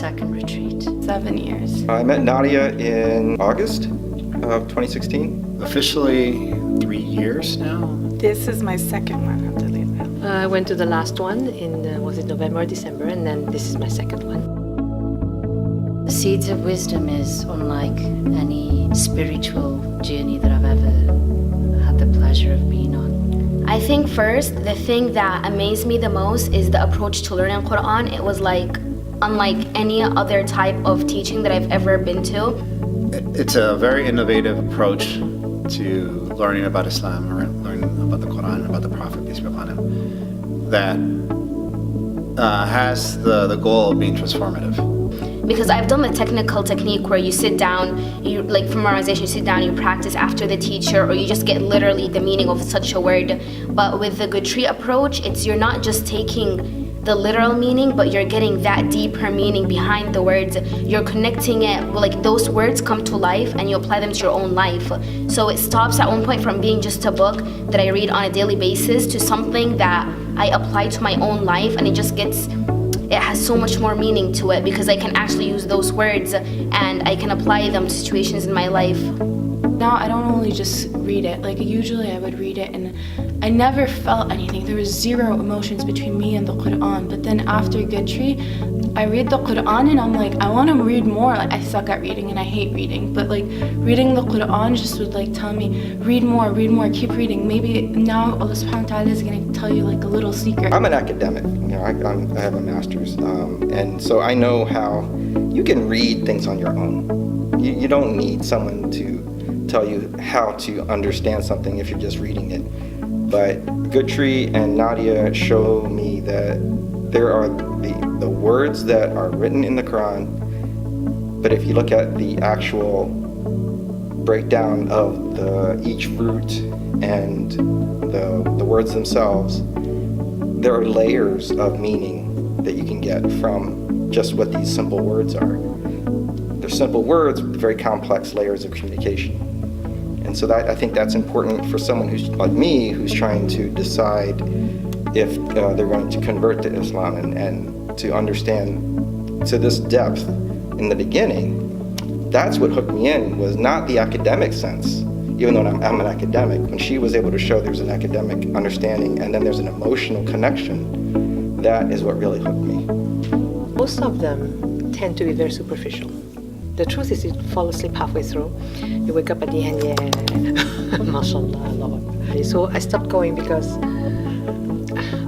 second retreat. 7 years. I met Nadia in August of 2016. Officially 3 years now. This is my second one, alhamdulillah. I went to the last one in, was it November or December, and then this is my second one. The Seeds of Wisdom is unlike any spiritual journey that I've ever had the pleasure of being on. I think first, the thing that amazed me the most is the approach to learning Quran. It was like unlike any other type of teaching that I've ever been to. It's a very innovative approach to learning about Islam, or learning about the Quran, about the Prophet, peace be upon him, that has the goal of being transformative. Because I've done the technical technique where you sit down, you like for memorization, you sit down, you practice after the teacher, or you just get literally the meaning of such a word. But with the Good Tree approach, you're not just taking the literal meaning, but you're getting that deeper meaning behind the words. You're connecting it, like those words come to life and you apply them to your own life. So it stops at one point from being just a book that I read on a daily basis to something that I apply to my own life, and it has so much more meaning to it because I can actually use those words and I can apply them to situations in my life. Now I don't only just read it, like usually I would read it and I never felt anything. There was zero emotions between me and the Quran. But then after Good Tree, I read the Quran and I'm like, I want to read more. Like I suck at reading and I hate reading. But like reading the Quran just would like tell me, read more, keep reading. Maybe now Allah subhanahu wa ta'ala is going to tell you like a little secret. I'm an academic, I have a master's, and so I know how you can read things on your own. You don't need someone to tell you how to understand something if you're just reading it. But Good Tree and Nadia show me that there are the words that are written in the Quran, but if you look at the actual breakdown of each fruit and the words themselves, there are layers of meaning that you can get from just what these simple words are. They're simple words with very complex layers of communication. And so I think that's important for someone who's like me, who's trying to decide if they're going to convert to Islam and to understand to this depth in the beginning. That's what hooked me in, was not the academic sense, even though I'm an academic. When she was able to show there's an academic understanding and then there's an emotional connection, that is what really hooked me. Most of them tend to be very superficial. The truth is you fall asleep halfway through, you wake up at the end, yeah, mashallah, Lord. So I stopped going because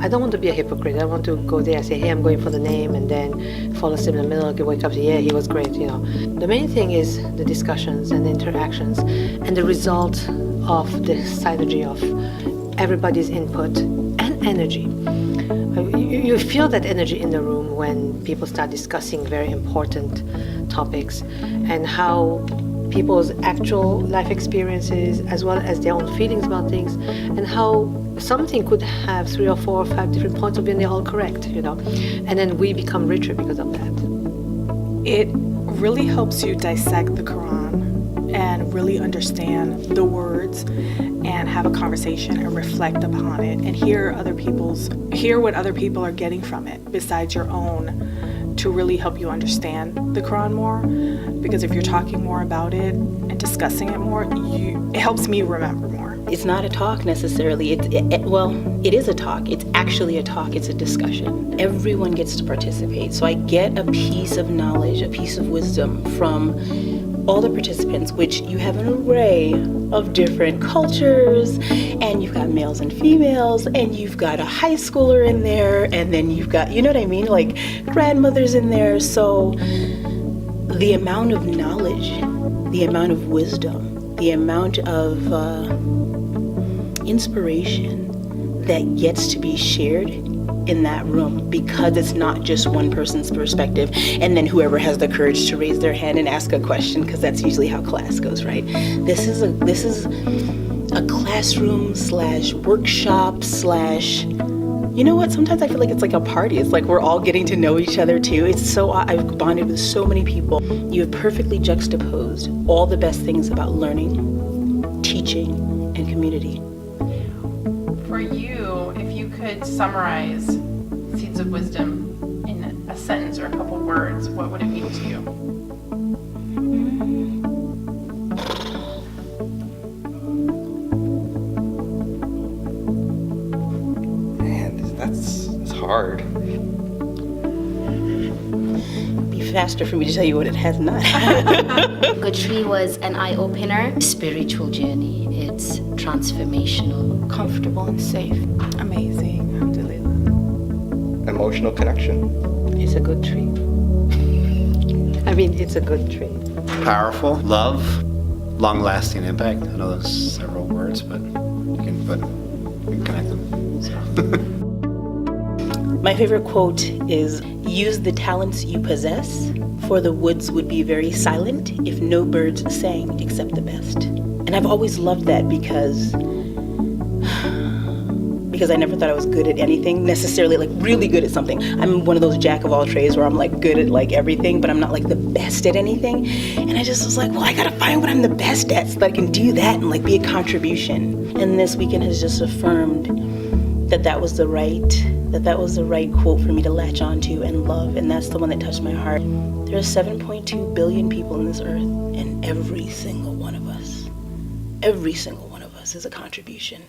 I don't want to be a hypocrite. I don't want to go there and say, hey, I'm going for the name, and then fall asleep in the middle, okay, wake up, say, yeah, he was great, The main thing is the discussions and the interactions and the result of the synergy of everybody's input and energy. You feel that energy in the room when people start discussing very important topics and how people's actual life experiences as well as their own feelings about things, and how something could have 3 or 4 or 5 different points of view and they're all correct, and then we become richer because of that. It really helps you dissect the Quran and really understand the words and have a conversation and reflect upon it and hear what other people are getting from it besides your own, to really help you understand the Quran more. Because if you're talking more about it and discussing it more, it helps me remember more. It's not a talk necessarily. It is a talk. It's actually a talk. It's a discussion. Everyone gets to participate. So I get a piece of knowledge, a piece of wisdom from all the participants, which you have an array of different cultures, and you've got males and females, and you've got a high schooler in there, and then you've got, you know what I mean, like grandmothers in there. So the amount of knowledge, the amount of wisdom, the amount of inspiration that gets to be shared in that room, because it's not just one person's perspective and then whoever has the courage to raise their hand and ask a question, because that's usually how class goes, right? This is a classroom / workshop / you know what, sometimes I feel like it's like a party. It's like we're all getting to know each other too. I've bonded with so many people. You have perfectly juxtaposed all the best things about learning, teaching, and community. For you, if you could summarize Seeds of Wisdom in a sentence or a couple words, words, what would it mean to you? Man, that's hard. Be faster for me to tell you what it has not. Good Tree was an eye-opener. Spiritual journey, it's transformational. Comfortable and safe. Amazing. Alhamdulillah. Emotional connection. It's a good tree. I mean, it's a good tree. Powerful, love, long-lasting impact. I know those several words, but you can connect them. So. My favorite quote is, use the talents you possess, for the woods would be very silent if no birds sang except the best. And I've always loved that because I never thought I was good at anything, necessarily like really good at something. I'm one of those jack of all trades where I'm like good at like everything, but I'm not like the best at anything. And I just was like, well, I gotta find what I'm the best at so that I can do that and like be a contribution. And this weekend has just affirmed that was the right quote for me to latch onto and love, and that's the one that touched my heart. There are 7.2 billion people on this earth, and every single one of us is a contribution.